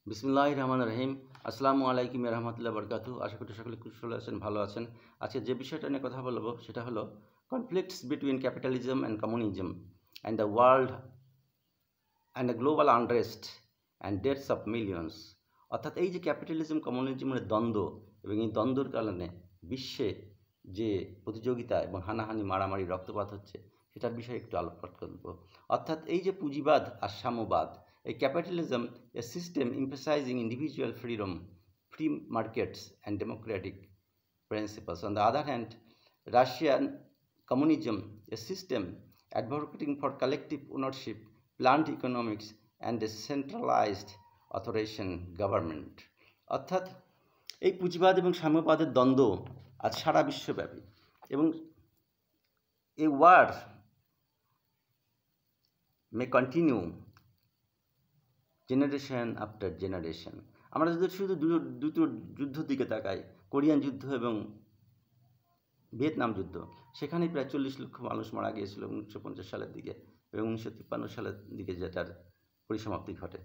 বিসমিল্লাহির রহমানির রহিম। আসসালামু আলাইকুম ওয়া রাহমাতুল্লাহি ওয়া বারাকাতুহু। আশা করি সকলে কুশল আছেন, ভালো আছেন। আজকে যে বিষয়টা নিয়ে কথা বলবো সেটা হলো conflicts between capitalism and communism and the world and the global unrest and deaths of millions. অর্থাৎ এই যে ক্যাপিটালিজম কমিউনিজমের দ্বন্দ্ব এবং এই দ্বন্দ্বের কারণে বিশ্বে যে প্রতিযোগিতা এবং হানাহানি, মারামারি, রক্তপাত হচ্ছে সেটার বিষয়ে একটু আলোকপাত করব। অর্থাৎ এই যে পুঁজিবাদ আর সাম্যবাদ, a capitalism, a system emphasizing individual freedom, free markets, and democratic principles. On the other hand, Russian communism, a system advocating for collective ownership, planned economics, and a centralized authoritarian government. অর্থাৎ এই পুঁজিবাদ এবং সাম্যবাদের দ্বন্দ্ব আজ সারা বিশ্বব্যাপী, এবং এই war may continue generation after generation. আমরা যদি শুধু দুটো যুদ্ধের দিকে তাকাই, কোরিয়ান যুদ্ধ এবং ভিয়েতনাম যুদ্ধ, সেখানে প্রায় 40 লক্ষ মানুষ মারা গিয়েছিল 1950 সালের দিকে এবং 1953 সালের দিকে যেটার পরিসমাপ্তি ঘটে।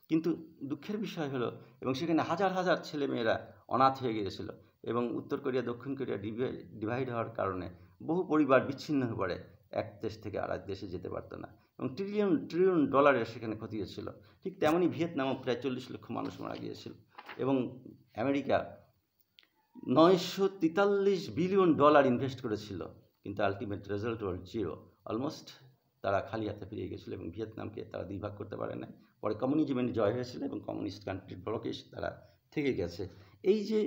কিন্তু দুঃখের বিষয় হলো, এবং সেখানে হাজার হাজার ছেলেমেয়েরা অনাথ হয়ে গিয়েছিল, এবং উত্তর কোরিয়া দক্ষিণ কোরিয়া ডিভাইড হওয়ার কারণে বহু পরিবার বিচ্ছিন্ন হয়ে পড়ে, এক দেশ থেকে আর এক দেশে যেতে পারতো না, এবং ট্রিলিয়ন ডলারের সেখানে ক্ষতি হয়েছিল। ঠিক তেমনই ভিয়েতনামও প্রায় 40 লক্ষ মানুষ মারা গিয়েছিল, এবং আমেরিকা 943 বিলিয়ন ডলার ইনভেস্ট করেছিল, কিন্তু আলটিমেট রেজাল্ট ওয়াজ জিরো। অলমোস্ট তারা খালি হাতে ফিরে গিয়েছিল, এবং ভিয়েতনামকে তারা দুই ভাগ করতে পারে না। পরে কমিউনিজমের জয় হয়েছিল এবং কমিউনিস্ট কান্ট্রির ব্লকে তারা থেকে গেছে। এই যে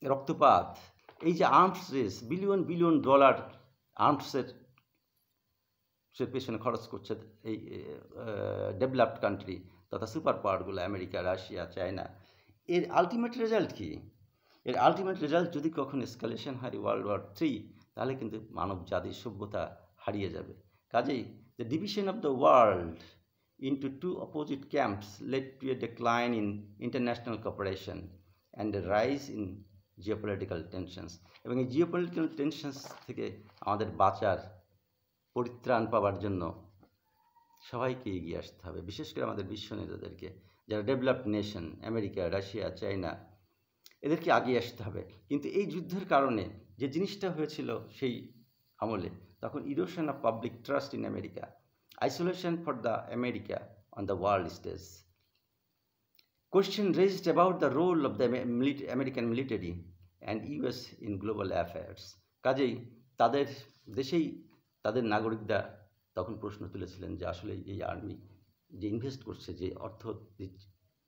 রক্তপাত, এই যে arms race, billion billion dollar আর্মসের পেছনে খরচ করছে এই ডেভেলপড কান্ট্রি তথা সুপার পাওয়ারগুলো, আমেরিকা, রাশিয়া, চায়না। এর আলটিমেট রেজাল্ট কি? এর আলটিমেট রেজাল্ট যদি কখন এসকালেশন হয় ওয়ার্ল্ড ওয়ার 3, তাহলে কিন্তু মানব জাতির সভ্যতা হারিয়ে যাবে। কাজেই the division of the world into two opposite camps led to a decline in international cooperation and a rise in geopolitical tensions. এবং এই জিওপলিটিক্যাল টেনশনস থেকে আমাদের বাঁচার, পরিত্রাণ পাওয়ার জন্য সবাইকে এগিয়ে আসতে হবে, বিশেষ করে আমাদের বিশ্ব নেতাদেরকে, যারা developed nation, America, Russia, China, এদেরকে এগিয়ে আসতে হবে। কিন্তু এই যুদ্ধের কারণে যে জিনিসটা হয়েছিল সেই আমলে, তখন erosion of public trust in America, isolation for the America on the world stage, question raised about the role of the American military and US in global affairs. কাজেই তাদের দেশেই তাদের নাগরিকরা তখন প্রশ্ন তুলেছিলেন যে আসলে এই আর্মি যে ইনভেস্ট করছে, যে অর্থ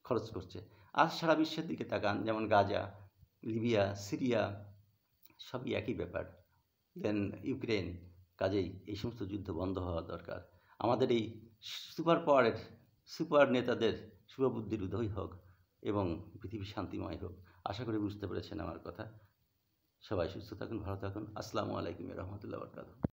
খরচ করছে, আর সারা বিশ্বের দিকে তাকান, যেমন গাজা, লিবিয়া, সিরিয়া, সবই একই ব্যাপার, দেন ইউক্রেন। কাজেই এই সমস্ত যুদ্ধ বন্ধ হওয়া দরকার। আমাদের এই সুপার পাওয়ারের সুপার নেতাদের শুভবুদ্ধির উদয় হোক এবং পৃথিবী শান্তিময় হোক। আশা করি বুঝতে পেরেছেন আমার কথা। সবাই সুস্থ থাকুন, ভালো থাকুন। আসসালামু আলাইকুম ওয়া রাহমাতুল্লাহি ওয়া বারাকাতুহু।